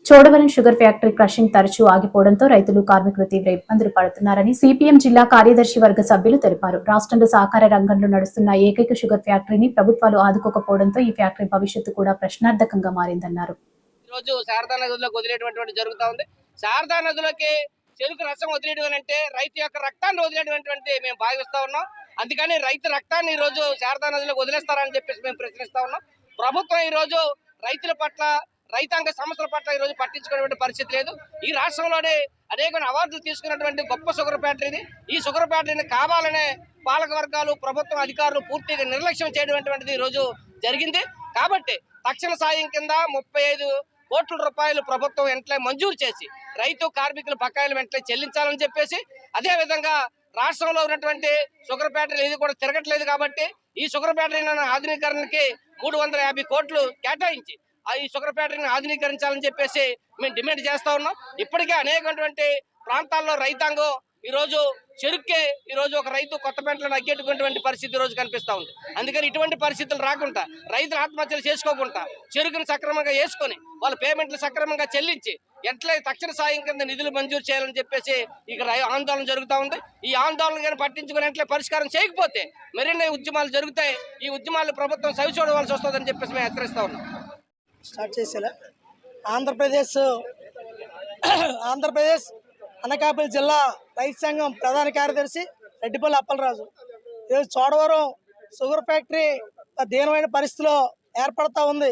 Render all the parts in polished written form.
Chodavaram sugar factory crushing తరచూ ఆగిపోవడంతో రైతులు కార్మికులు తీవ్ర ఇబ్బందులు పడుతున్నారని సిపిఎం జిల్లా కార్యదర్శి వర్గ సభ్యులు తెలిపారు. రాష్ట్రంలో సహకార రంగంలో నడుస్తున్న ఏకైక షుగర్ ఫ్యాక్టరీని ప్రభుత్వాలు ఆదుకోకపోవడంతో ఈ ఫ్యాక్టరీ భవిష్యత్తు కూడా ప్రశ్నార్థకంగా మారిందన్నారు. ఈరోజు శారదా నదిలోకి వదిలేటువంటి జరుగుతూ ఉంది. శారదా నదిలోకి చెరుకు రసం వదిలేయడం అంటే రైతు యొక్క రక్తాన్ని వదిలేటువంటి మేము భావిస్తా ఉన్నాం. అందుకని రైతు రక్తాన్ని ఈ రోజు శారదా నదిలోకి వదిలేస్తారని చెప్పేసి మేము ప్రశ్నిస్తా ఉన్నాం. ప్రభుత్వం ఈ రోజు రైతుల పట్ల, రైతాంగ సమస్యల పట్ల ఈ రోజు పట్టించుకునేటువంటి పరిస్థితి లేదు. ఈ రాష్ట్రంలోనే అనేక అవార్డులు తీసుకున్నటువంటి గొప్ప షుగర్ ఫ్యాక్టరీ. ఈ షుగర్ ఫ్యాక్టరీని కావాలనే పాలక వర్గాలు, ప్రభుత్వం అధికారులు పూర్తిగా నిర్లక్ష్యం చేయడం ఈ రోజు జరిగింది. కాబట్టి తక్షణ సాయం కింద 35 కోట్ల రూపాయలు ప్రభుత్వం వెంటనే మంజూరు చేసి రైతు కార్మికుల బకాయిలు వెంటనే చెల్లించాలని చెప్పేసి, అదే విధంగా రాష్ట్రంలో ఉన్నటువంటి షుగర్ ఫ్యాక్టరీలు ఇది కూడా తిరగట్లేదు కాబట్టి ఈ షుగర్ ఫ్యాక్టరీ ఆధునీకరణకి 350 కోట్లు కేటాయించి ఈ షుగర్ ఫ్యాక్టరీని ఆధునీకరించాలని చెప్పేసి మేము డిమాండ్ చేస్తా ఉన్నాం. ఇప్పటికే అనేకటువంటి ప్రాంతాల్లో రైతాంగం ఈ రోజు చెరుక్కే ఈ రోజు ఒక రైతు కొత్తపేటలో అగ్గెట్టుకున్నటువంటి పరిస్థితి ఈ రోజు కనిపిస్తా ఉంది. అందుకని ఇటువంటి పరిస్థితులు రాకుండా, రైతులు ఆత్మహత్యలు చేసుకోకుండా చెరుకును సక్రమంగా వేసుకొని వాళ్ళ పేమెంట్లు సక్రమంగా చెల్లించి ఎట్లా తక్షణ సాయం కింద నిధులు మంజూరు చేయాలని చెప్పేసి ఇక్కడ ఆందోళన జరుగుతూ ఉంది. ఈ ఆందోళన కానీ పట్టించుకుని ఎట్లా పరిష్కారం చేయకపోతే మరిన్ని ఉద్యమాలు జరుగుతాయి. ఈ ఉద్యమాలు ప్రభుత్వం సవి చూడవలసి వస్తుందని చెప్పేసి మేము హెచ్చరిస్తా ఉన్నాం. స్టార్ట్ చేసేలా ఆంధ్రప్రదేశ్ అనకాపల్లి జిల్లా రైతు సంఘం ప్రధాన కార్యదర్శి రెడ్డిపల్లి అప్పలరాజు. ఈరోజు చోడవరం షుగర్ ఫ్యాక్టరీ దీనమైన పరిస్థితిలో ఏర్పడతా ఉంది.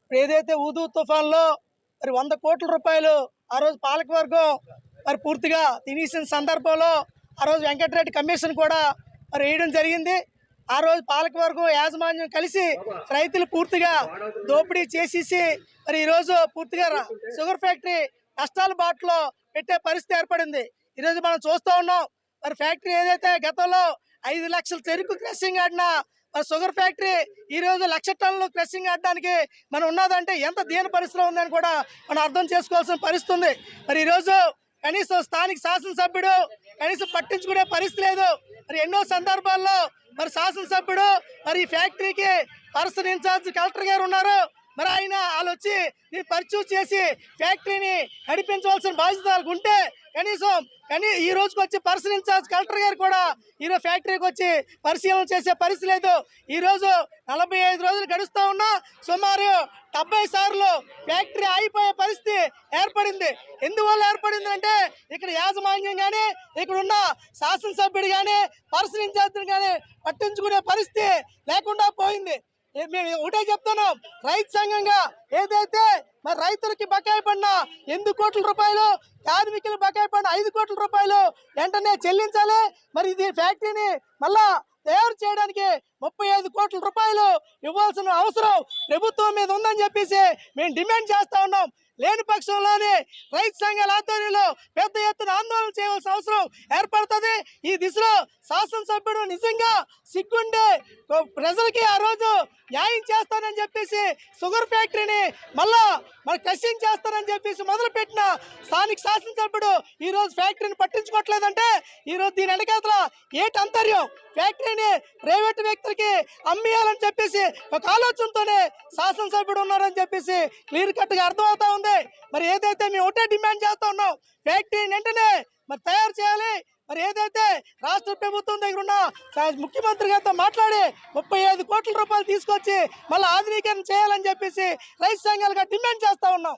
ఇప్పుడు ఏదైతే ఊదు తుఫాన్లో మరి 100 కోట్ల రూపాయలు ఆ రోజు పాలకవర్గం మరి పూర్తిగా తినేసిన సందర్భంలో ఆ రోజు వెంకటరెడ్డి కమిషన్ కూడా మరి వేయడం జరిగింది. ఆ రోజు పాలకవర్గం యాజమాన్యం కలిసి రైతులు పూర్తిగా దోపిడీ చేసేసి మరి ఈరోజు పూర్తిగా షుగర్ ఫ్యాక్టరీ కష్టాల బాటలో పెట్టే పరిస్థితి ఏర్పడింది. ఈరోజు మనం చూస్తూ ఉన్నాం. మరి ఫ్యాక్టరీ ఏదైతే గతంలో 5 లక్షల చెరుకు క్రషింగ్ ఆడిన మరి షుగర్ ఫ్యాక్టరీ ఈరోజు 1,00,000 టన్నులు క్రషింగ్ ఆడడానికి మనం ఉన్నదంటే ఎంత దీన పరిస్థితిలో ఉందని కూడా మనం అర్థం చేసుకోవాల్సిన పరిస్థితి ఉంది. మరి ఈరోజు కనీసం స్థానిక శాసనసభ్యుడు కనీసం పట్టించుకునే పరిస్థితి లేదు. మరి ఎన్నో సందర్భాల్లో మరి శాసనసభ్యుడు మరి ఈ ఫ్యాక్టరీకి పర్సనల్ ఇన్ఛార్జ్ కలెక్టర్ గారు ఉన్నారు. మరి వాళ్ళు వచ్చి దీన్ని పరిచయం చేసి ఫ్యాక్టరీని నడిపించవలసిన బాధ్యతలు ఉంటే కానీ ఈ రోజుకి వచ్చి పర్సనల్ ఇన్ఛార్జ్ కలెక్టర్ గారు కూడా ఈరోజు ఫ్యాక్టరీకి వచ్చి పరిశీలన చేసే పరిస్థితి లేదు. ఈరోజు 45 రోజులు గడుస్తూ ఉన్నా సుమారు 70 సార్లు ఫ్యాక్టరీ ఆగిపోయే పరిస్థితి ఏర్పడింది. ఎందువల్ల ఏర్పడింది అంటే ఇక్కడ యాజమాన్యం కానీ, ఇక్కడ ఉన్న శాసనసభ్యుడు కానీ, పర్సనల్ ఇన్ఛార్జ్ కానీ పట్టించుకునే పరిస్థితి లేకుండా పోయింది. మేము ఒకటే చెప్తున్నాం, రైతు సంఘంగా ఏదైతే మరి రైతులకి బకాయి పడిన 8 కోట్ల రూపాయలు, కార్మికులు బకాయి పడిన 5 కోట్ల రూపాయలు వెంటనే చెల్లించాలి. మరి ఇది ఫ్యాక్టరీని మళ్ళా తయారు చేయడానికి 35 కోట్ల రూపాయలు ఇవ్వాల్సిన అవసరం ప్రభుత్వం మీద ఉందని చెప్పేసి మేము డిమాండ్ చేస్తా ఉన్నాం. లేని పక్షంలోనే రైతు సంఘాల ఆధ్వర్యంలో పెద్ద ఎత్తున ఆందోళన చేయవలసిన అవసరం ఏర్పడుతుంది. ఈ దిశలో శాసనసభ్యుడు నిజంగా సిగ్గుండే ప్రజలకి ఆ రోజు న్యాయం చేస్తానని చెప్పేసి షుగర్ ఫ్యాక్టరీని మళ్ళా మరి క్రషింగ్ చేస్తానని చెప్పేసి మొదలుపెట్టిన స్థానిక శాసనసభ్యుడు ఈ రోజు ఫ్యాక్టరీని పట్టించుకోవట్లేదంటే ఈరోజు దీని వెనకాతల ఏటి అంతర్యం, ఫ్యాక్టరీని ప్రైవేటు వ్యక్తులకి అమ్మేయాలని చెప్పేసి ఒక ఆలోచనతోనే శాసనసభ్యుడు ఉన్నారని చెప్పేసి క్లియర్ కట్గా అర్థమవుతా ఉంది. మరి ఏదైతే మేము ఒకటే డిమాండ్ చేస్తా ఉన్నాం, ఫ్యాక్టరీని వెంటనే మరి తయారు చేయాలి. మరి ఏదైతే రాష్ట్ర ప్రభుత్వం దగ్గర ఉన్న ముఖ్యమంత్రి గారితో మాట్లాడి 35 కోట్ల రూపాయలు తీసుకొచ్చి మళ్ళీ ఆధునీకరణ చేయాలని చెప్పేసి రైతు సంఘాలుగా డిమాండ్ చేస్తా ఉన్నాం.